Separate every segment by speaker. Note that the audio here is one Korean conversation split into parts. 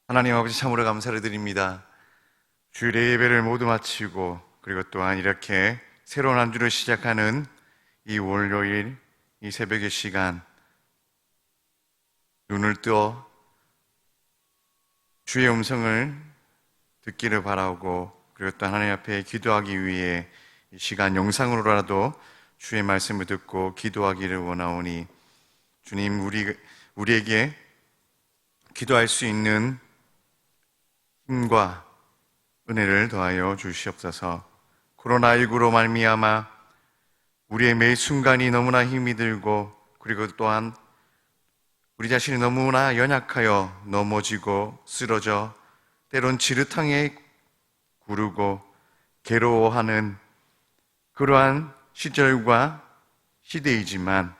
Speaker 1: 하나님 아버지, 참으로 감사를 드립니다. 주일의 예배를 모두 마치고 그리고 또한 이렇게 새로운 한 주를 시작하는 이 월요일 이 새벽의 시간, 눈을 떠 주의 음성을 듣기를 바라고, 그리고 또 하나님 앞에 기도하기 위해 이 시간 영상으로라도 주의 말씀을 듣고 기도하기를 원하오니, 주님, 우리에게 기도할 수 있는 힘과 은혜를 더하여 주시옵소서. 코로나19로 말미암아 우리의 매 순간이 너무나 힘이 들고, 그리고 또한 우리 자신이 너무나 연약하여 넘어지고 쓰러져 때론 지르탕에 구르고 괴로워하는 그러한 시절과 시대이지만,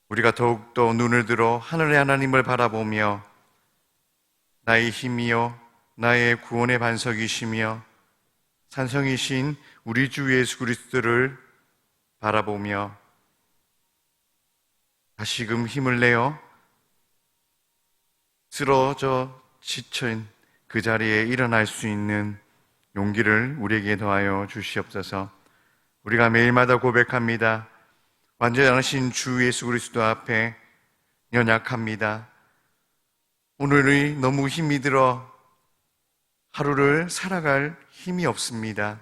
Speaker 1: 우리가 더욱더 눈을 들어 하늘의 하나님을 바라보며 나의 힘이요 나의 구원의 반석이시며 산성이신 우리 주 예수 그리스도를 바라보며 다시금 힘을 내어 쓰러져 지친 그 자리에 일어날 수 있는 용기를 우리에게 더하여 주시옵소서. 우리가 매일마다 고백합니다. 완전하신 주 예수 그리스도 앞에 연약합니다. 오늘이 너무 힘이 들어 하루를 살아갈 힘이 없습니다.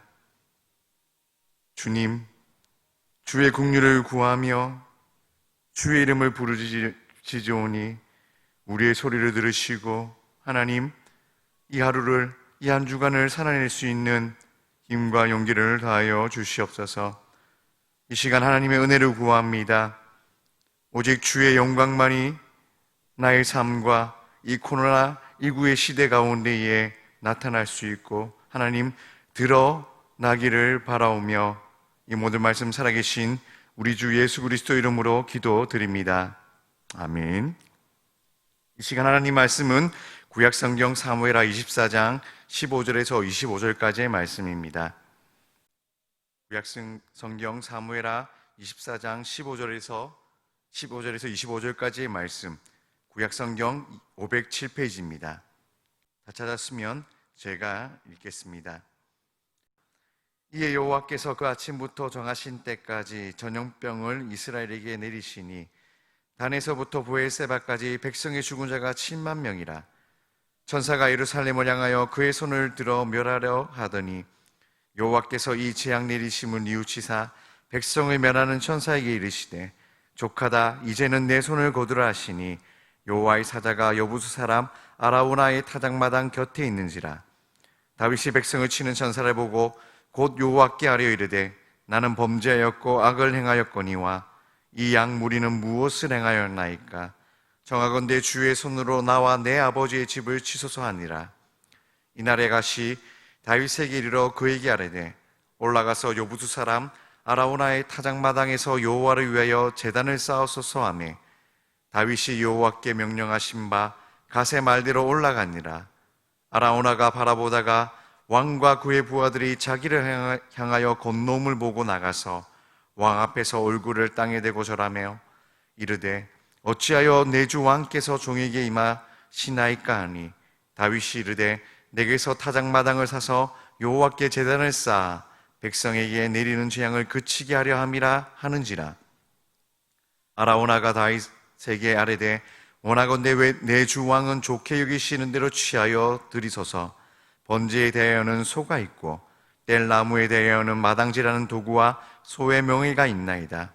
Speaker 1: 주님, 주의 긍휼을 구하며 주의 이름을 부르짖으오니 우리의 소리를 들으시고, 하나님, 이 하루를, 이 한 주간을 살아낼 수 있는 힘과 용기를 더하여 주시옵소서. 이 시간 하나님의 은혜를 구합니다. 오직 주의 영광만이 나의 삶과 이 코로나19의 시대 가운데에 나타날 수 있고, 하나님 드러나기를 바라오며 이 모든 말씀 살아계신 우리 주 예수 그리스도 이름으로 기도드립니다. 아멘. 이 시간 하나님 말씀은 구약성경 사무엘하 24장 15절에서 25절까지의 말씀입니다. 구약성경 사무엘하 24장 15절에서 25절까지의 말씀, 구약성경 507페이지입니다. 다 찾았으면 제가 읽겠습니다. 이에 여호와께서 그 아침부터 정하신 때까지 전염병을 이스라엘에게 내리시니 단에서부터 브엘세바까지 백성의 죽은 자가 7만 명이라. 천사가 예루살렘을 향하여 그의 손을 들어 멸하려 하더니 여호와께서 이 재앙 내리심을 뉘우치사 백성을 멸하는 천사에게 이르시되, 족하다, 이제는 내 손을 거두라 하시니 여호와의 사자가 여부수 사람 아라우나의 타작마당 곁에 있는지라. 다윗이 백성을 치는 천사를 보고 곧 여호와께 아뢰어 이르되, 나는 범죄하였고 악을 행하였거니와 이 양 무리는 무엇을 행하였나이까? 정하건대 주의 손으로 나와 내 아버지의 집을 치소서 하니라. 이날에 가시 다윗에게 이르러 그에게 아뢰되, 올라가서 여부수 사람 아라우나의 타작마당에서 여호와를 위하여 제단을 쌓으소서 하매, 다윗이 여호와께 명령하신 바 갓의 말대로 올라가니라. 아라우나가 바라보다가 왕과 그의 부하들이 자기를 향하여 건너옴을 보고 나가서 왕 앞에서 얼굴을 땅에 대고 절하며 이르되, 어찌하여 내 주 왕께서 종에게 임하시나이까 하니, 다윗이 이르되, 내게서 타작마당을 사서 여호와께 제단을 쌓아 백성에게 내리는 재앙을 그치게 하려 함이라 하는지라. 아라우나가 다윗에게 아뢰되, 원하건대 왜 내 주 왕은 좋게 여기시는 대로 취하여 드리소서. 번제에 대하여는 소가 있고 뗄 나무에 대하여는 마당질하는 도구와 소의 명예가 있나이다.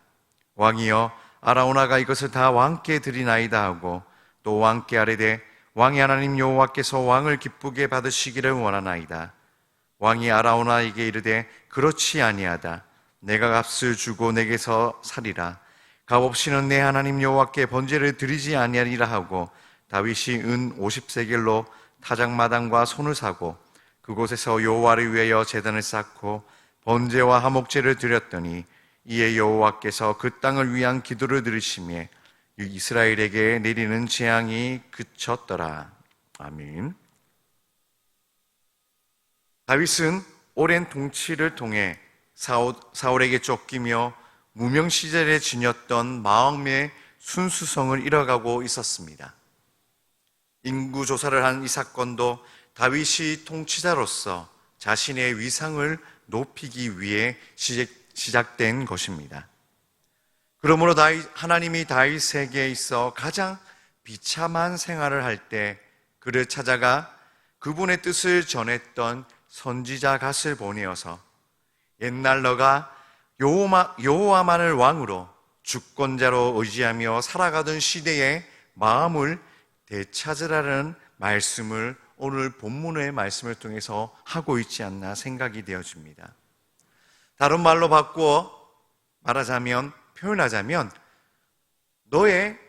Speaker 1: 왕이여, 아라우나가 이것을 다 왕께 드리나이다 하고 또 왕께 아뢰되, 왕의 하나님 여호와께서 왕을 기쁘게 받으시기를 원하나이다. 왕이 아라우나에게 이르되, 그렇지 아니하다. 내가 값을 주고 내게서 살이라. 값 없이는 내 하나님 여호와께 번제를 드리지 아니하리라 하고, 다윗이 은 50세겔로 타작마당과 손을 사고 그곳에서 여호와를 위하여 제단을 쌓고 번제와 화목제를 드렸더니, 이에 여호와께서 그 땅을 위한 기도를 들으시며 이스라엘에게 내리는 재앙이 그쳤더라. 아멘. 다윗은 오랜 통치를 통해 사울에게 쫓기며 무명시절에 지녔던 마음의 순수성을 잃어가고 있었습니다. 인구 조사를 한 이 사건도 다윗이 통치자로서 자신의 위상을 높이기 위해 시작된 것입니다. 그러므로 하나님이 다윗에게 있어 가장 비참한 생활을 할 때 그를 찾아가 그분의 뜻을 전했던 선지자 갓을 보내어서 옛날 너가 여호와만을 왕으로 주권자로 의지하며 살아가던 시대의 마음을 되찾으라는 말씀을 오늘 본문의 말씀을 통해서 하고 있지 않나 생각이 되어집니다. 다른 말로 바꾸어 표현하자면 너의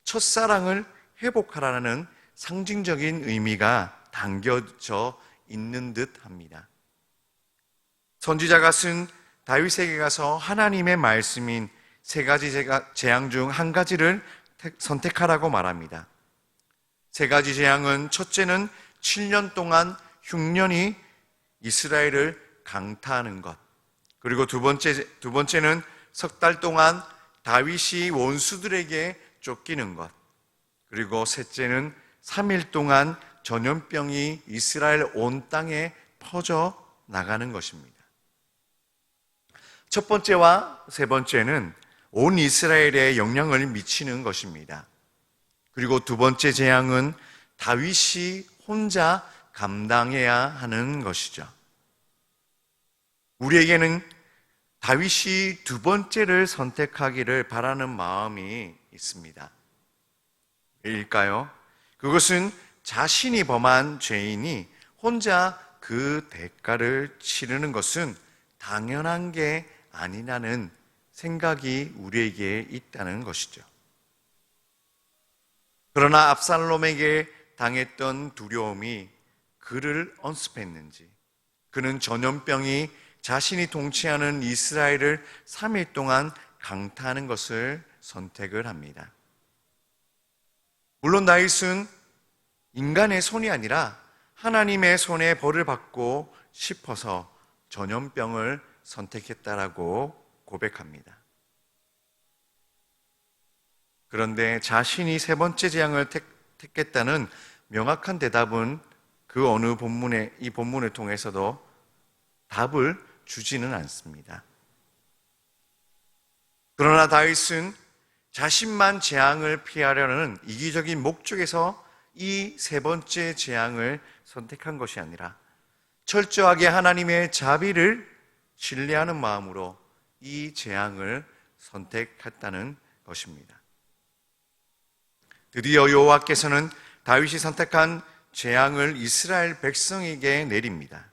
Speaker 1: 첫사랑을 회복하라는 상징적인 의미가 담겨져 있는 듯 합니다. 선지자가 쓴 다윗에게 가서 하나님의 말씀인 세 가지 재앙 중 한 가지를 선택하라고 말합니다. 세 가지 재앙은 첫째는 7년 동안 흉년이 이스라엘을 강타하는 것, 그리고 두 번째는 석 달 동안 다윗이 원수들에게 쫓기는 것, 그리고 셋째는 3일 동안 전염병이 이스라엘 온 땅에 퍼져 나가는 것입니다. 첫 번째와 세 번째는 온 이스라엘에 영향을 미치는 것입니다. 그리고 두 번째 재앙은 다윗이 혼자 감당해야 하는 것이죠. 우리에게는 다윗이 두 번째를 선택하기를 바라는 마음이 있습니다. 왜일까요? 그것은 자신이 범한 죄인이 혼자 그 대가를 치르는 것은 당연한 게 아니라는 생각이 우리에게 있다는 것이죠. 그러나 압살롬에게 당했던 두려움이 그를 언습했는지 그는 전염병이 자신이 통치하는 이스라엘을 3일 동안 강타하는 것을 선택을 합니다. 물론 다윗은 인간의 손이 아니라 하나님의 손에 벌을 받고 싶어서 전염병을 선택했다라고 고백합니다. 그런데 자신이 세 번째 재앙을 택했다는 명확한 대답은 그 어느 이 본문을 통해서도 답을 주지는 않습니다. 그러나 다윗은 자신만 재앙을 피하려는 이기적인 목적에서 이 세 번째 재앙을 선택한 것이 아니라 철저하게 하나님의 자비를 신뢰하는 마음으로 이 재앙을 선택했다는 것입니다. 드디어 여호와께서는 다윗이 선택한 재앙을 이스라엘 백성에게 내립니다.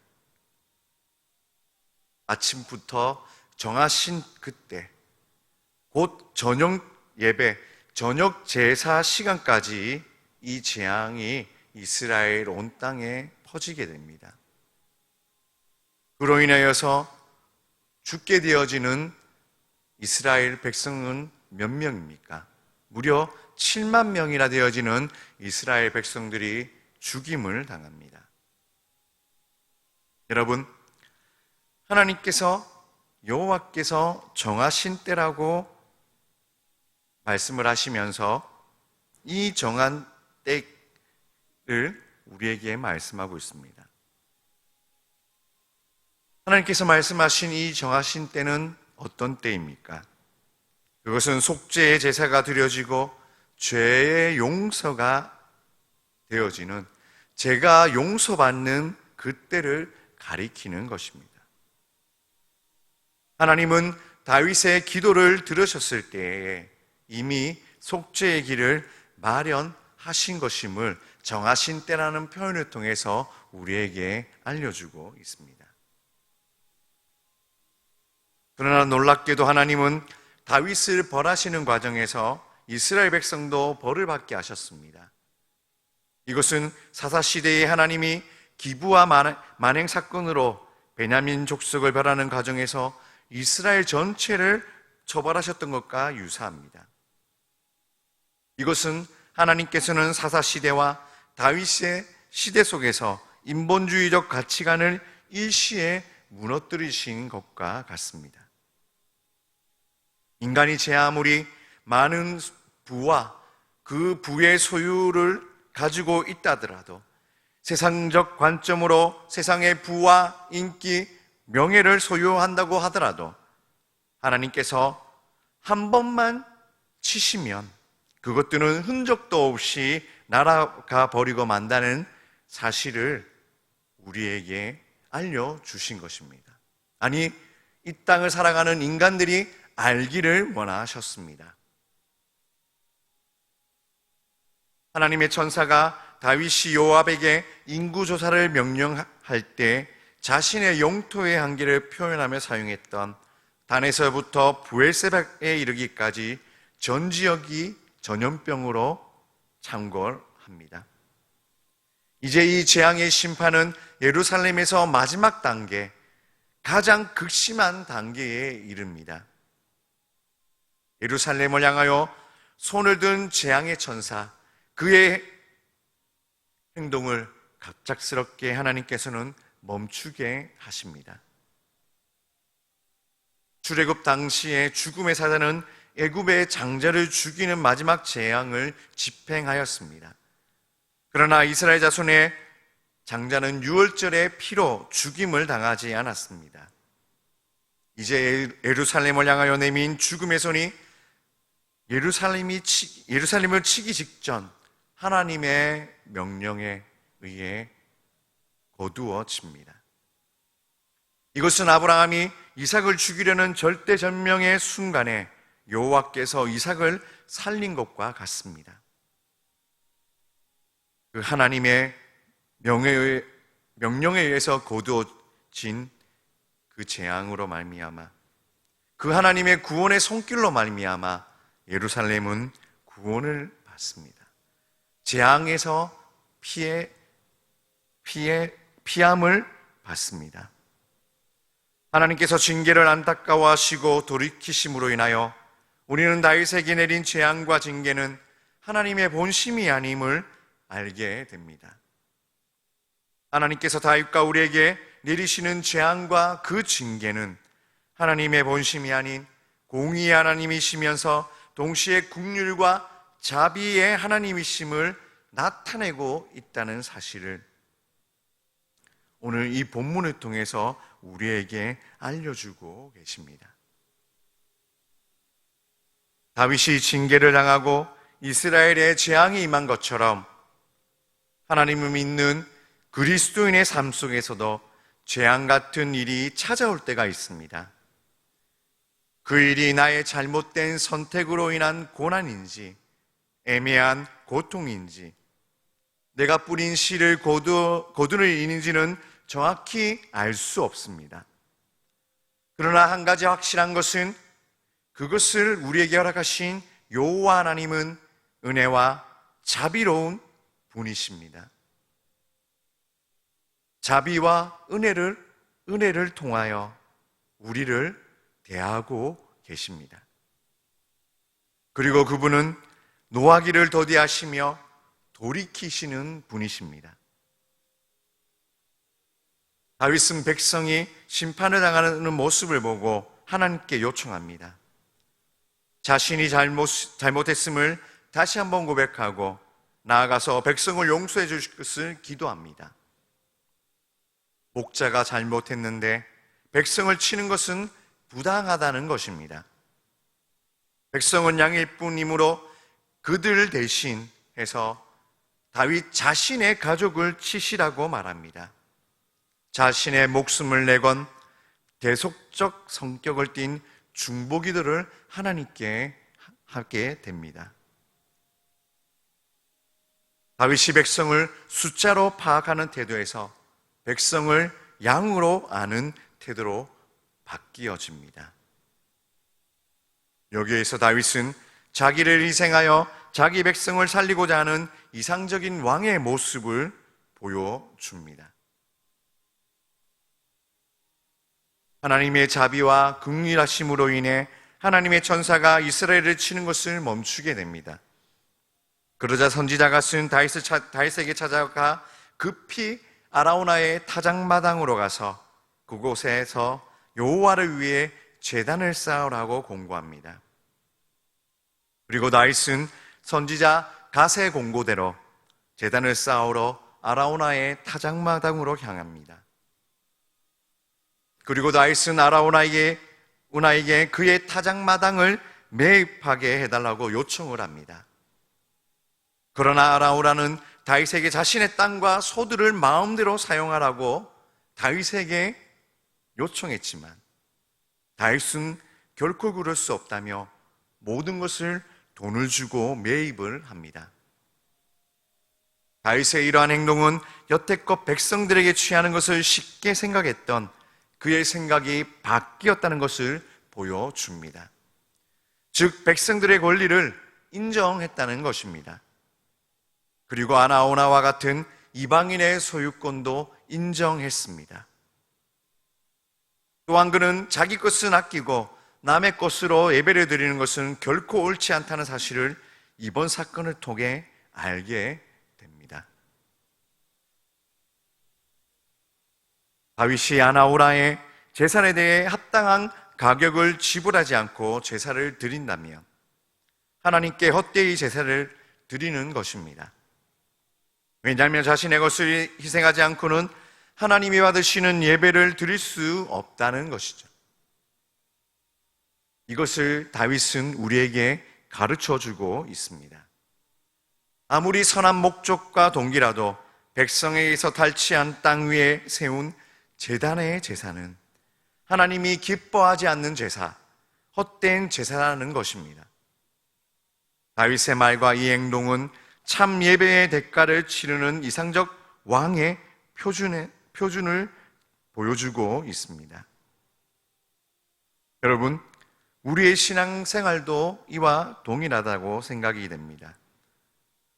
Speaker 1: 아침부터 정하신 그때 곧 저녁 예배, 저녁 제사 시간까지 이 재앙이 이스라엘 온 땅에 퍼지게 됩니다. 그로 인하여서 죽게 되어지는 이스라엘 백성은 몇 명입니까? 무려 7만 명이나 되어지는 이스라엘 백성들이 죽임을 당합니다. 여러분, 하나님께서 여호와께서 정하신 때라고 말씀을 하시면서 이 정한 때를 우리에게 말씀하고 있습니다. 하나님께서 말씀하신 이 정하신 때는 어떤 때입니까? 그것은 속죄의 제사가 드려지고 죄의 용서가 되어지는, 죄가 용서받는 그때를 가리키는 것입니다. 하나님은 다윗의 기도를 들으셨을 때에 이미 속죄의 길을 마련하신 것임을 정하신 때라는 표현을 통해서 우리에게 알려주고 있습니다. 그러나 놀랍게도 하나님은 다윗을 벌하시는 과정에서 이스라엘 백성도 벌을 받게 하셨습니다. 이것은 사사시대에 하나님이 기브와 만행 사건으로 베냐민 족속을 벌하는 과정에서 이스라엘 전체를 처벌하셨던 것과 유사합니다. 이것은 하나님께서는 사사시대와 다윗의 시대 속에서 인본주의적 가치관을 일시에 무너뜨리신 것과 같습니다. 인간이 제 아무리 많은 부와 그 부의 소유를 가지고 있다더라도, 세상적 관점으로 세상의 부와 인기, 명예를 소유한다고 하더라도 하나님께서 한 번만 치시면 그것들은 흔적도 없이 날아가 버리고 만다는 사실을 우리에게 알려주신 것입니다. 아니, 이 땅을 살아가는 인간들이 알기를 원하셨습니다. 하나님의 천사가 다윗이 요압에게 인구조사를 명령할 때 자신의 영토의 한계를 표현하며 사용했던 단에서부터 브엘세바에 이르기까지 전 지역이 전염병으로 창궐합니다. 이제 이 재앙의 심판은 예루살렘에서 마지막 단계, 가장 극심한 단계에 이릅니다. 예루살렘을 향하여 손을 든 재앙의 천사, 그의 행동을 갑작스럽게 하나님께서는 멈추게 하십니다. 출애굽 당시에 죽음의 사자는 애굽의 장자를 죽이는 마지막 재앙을 집행하였습니다. 그러나 이스라엘 자손의 장자는 유월절의 피로 죽임을 당하지 않았습니다. 이제 예루살렘을 향하여 내민 죽음의 손이 예루살렘을 치기 직전 하나님의 명령에 의해 거두어집니다. 이것은 아브라함이 이삭을 죽이려는 절대절명의 순간에 여호와께서 이삭을 살린 것과 같습니다. 그 하나님의 명령에 의해서 거두어진 그 재앙으로 말미암아, 그 하나님의 구원의 손길로 말미암아 예루살렘은 구원을 받습니다. 재앙에서 피함을 받습니다. 하나님께서 징계를 안타까워하시고 돌이키심으로 인하여 우리는 다윗에게 내린 재앙과 징계는 하나님의 본심이 아님을 알게 됩니다. 하나님께서 다윗과 우리에게 내리시는 재앙과 그 징계는 하나님의 본심이 아닌 공의의 하나님이시면서 동시에 긍휼과 자비의 하나님이심을 나타내고 있다는 사실을 오늘 이 본문을 통해서 우리에게 알려주고 계십니다. 다윗이 징계를 당하고 이스라엘의 재앙이 임한 것처럼 하나님을 믿는 그리스도인의 삶 속에서도 재앙 같은 일이 찾아올 때가 있습니다. 그 일이 나의 잘못된 선택으로 인한 고난인지, 애매한 고통인지, 내가 뿌린 씨를 거두는 일인지는 정확히 알 수 없습니다. 그러나 한 가지 확실한 것은 그것을 우리에게 허락하신 여호와 하나님은 은혜와 자비로운 분이십니다. 자비와 은혜를 통하여 우리를 대하고 계십니다. 그리고 그분은 노하기를 더디하시며 돌이키시는 분이십니다. 다윗은 백성이 심판을 당하는 모습을 보고 하나님께 요청합니다. 자신이 잘못했음을 다시 한번 고백하고 나아가서 백성을 용서해 주실 것을 기도합니다. 목자가 잘못했는데 백성을 치는 것은 부당하다는 것입니다. 백성은 양일 뿐이므로 그들 대신 해서 다윗 자신의 가족을 치시라고 말합니다. 자신의 목숨을 내건 대속적 성격을 띤 중보기도를 하나님께 하게 됩니다. 다윗이 백성을 숫자로 파악하는 태도에서 백성을 양으로 아는 태도로 바뀌어집니다. 여기에서 다윗은 자기를 희생하여 자기 백성을 살리고자 하는 이상적인 왕의 모습을 보여줍니다. 하나님의 자비와 긍휼하심으로 인해 하나님의 천사가 이스라엘을 치는 것을 멈추게 됩니다. 그러자 선지자가 쓴 다윗에게 찾아가 급히 아라우나의 타작마당으로 가서 그곳에서 여호와를 위해 제단을 쌓으라고 공고합니다. 그리고 다윗은 선지자 갓의 공고대로 제단을 쌓으러 아라우나의 타작마당으로 향합니다. 그리고 다윗은 아라우나에게 그의 타작마당을 매입하게 해달라고 요청을 합니다. 그러나 아라우나는 다윗에게 자신의 땅과 소들을 마음대로 사용하라고 다윗에게 요청했지만 다윗은 결코 그럴 수 없다며 모든 것을 돈을 주고 매입을 합니다. 다윗의 이러한 행동은 여태껏 백성들에게 취하는 것을 쉽게 생각했던 그의 생각이 바뀌었다는 것을 보여줍니다. 즉 백성들의 권리를 인정했다는 것입니다. 그리고 아라우나와 같은 이방인의 소유권도 인정했습니다. 또한 그는 자기 것은 아끼고 남의 것으로 예배를 드리는 것은 결코 옳지 않다는 사실을 이번 사건을 통해 알게 됩니다. 다윗이 아라우나의 제사에 대해 합당한 가격을 지불하지 않고 제사를 드린다면 하나님께 헛되이 제사를 드리는 것입니다. 왜냐하면 자신의 것을 희생하지 않고는 하나님이 받으시는 예배를 드릴 수 없다는 것이죠. 이것을 다윗은 우리에게 가르쳐주고 있습니다. 아무리 선한 목적과 동기라도 백성에게서 탈취한 땅 위에 세운 제단의 제사는 하나님이 기뻐하지 않는 제사, 헛된 제사라는 것입니다. 다윗의 말과 이 행동은 참 예배의 대가를 치르는 이상적 왕의 표준을 보여주고 있습니다. 여러분, 우리의 신앙생활도 이와 동일하다고 생각이 됩니다.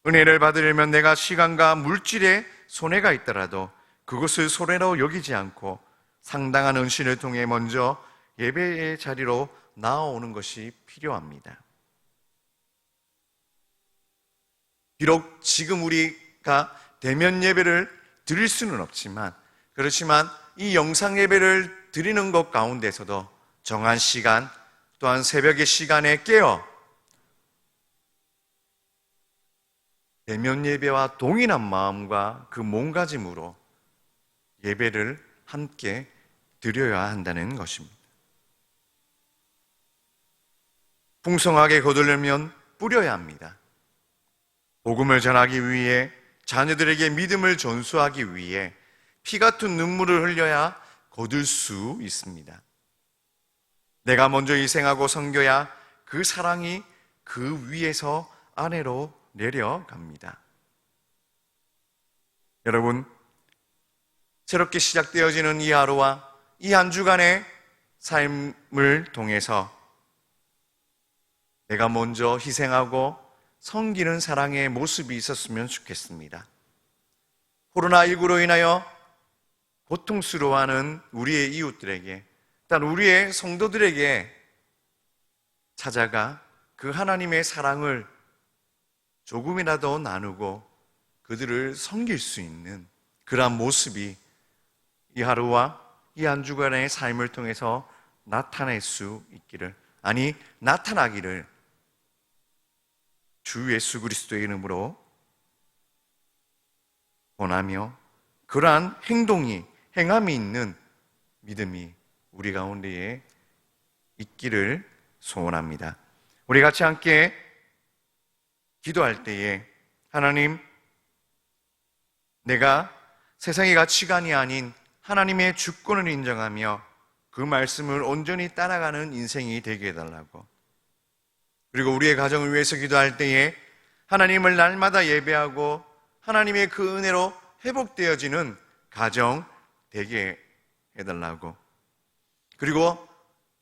Speaker 1: 은혜를 받으려면 내가 시간과 물질에 손해가 있더라도 그것을 손해로 여기지 않고 상당한 헌신을 통해 먼저 예배의 자리로 나아오는 것이 필요합니다. 비록 지금 우리가 대면 예배를 드릴 수는 없지만, 그렇지만 이 영상 예배를 드리는 것 가운데서도 정한 시간, 또한 새벽의 시간에 깨어 대면 예배와 동일한 마음과 그 몸가짐으로 예배를 함께 드려야 한다는 것입니다. 풍성하게 거두려면 뿌려야 합니다. 복음을 전하기 위해, 자녀들에게 믿음을 전수하기 위해 피 같은 눈물을 흘려야 거둘 수 있습니다. 내가 먼저 희생하고 섬겨야 그 사랑이 그 위에서 아래로 내려갑니다. 여러분, 새롭게 시작되어지는 이 하루와 이 한 주간의 삶을 통해서 내가 먼저 희생하고 섬기는 사랑의 모습이 있었으면 좋겠습니다. 코로나19로 인하여 고통스러워하는 우리의 이웃들에게, 일단 우리의 성도들에게 찾아가 그 하나님의 사랑을 조금이라도 나누고 그들을 섬길 수 있는 그러한 모습이 이 하루와 이 한 주간의 삶을 통해서 나타날 수 있기를, 아니 나타나기를 주 예수 그리스도의 이름으로 원하며, 그러한 행함이 있는 믿음이 우리 가운데에 있기를 소원합니다. 우리 같이 함께 기도할 때에, 하나님, 내가 세상의 가치관이 아닌 하나님의 주권을 인정하며 그 말씀을 온전히 따라가는 인생이 되게 해달라고, 그리고 우리의 가정을 위해서 기도할 때에 하나님을 날마다 예배하고 하나님의 그 은혜로 회복되어지는 가정 되게 해달라고, 그리고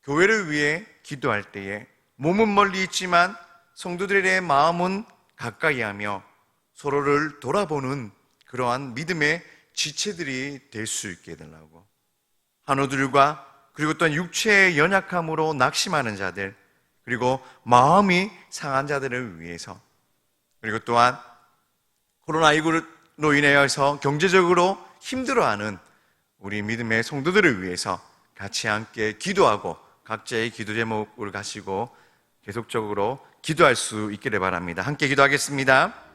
Speaker 1: 교회를 위해 기도할 때에 몸은 멀리 있지만 성도들의 마음은 가까이 하며 서로를 돌아보는 그러한 믿음의 지체들이 될 수 있게 해달라고, 한우들과 그리고 또한 육체의 연약함으로 낙심하는 자들, 그리고 마음이 상한 자들을 위해서, 그리고 또한 코로나19로 인하여서 경제적으로 힘들어하는 우리 믿음의 성도들을 위해서 같이 함께 기도하고 각자의 기도 제목을 가지고 계속적으로 기도할 수 있기를 바랍니다. 함께 기도하겠습니다.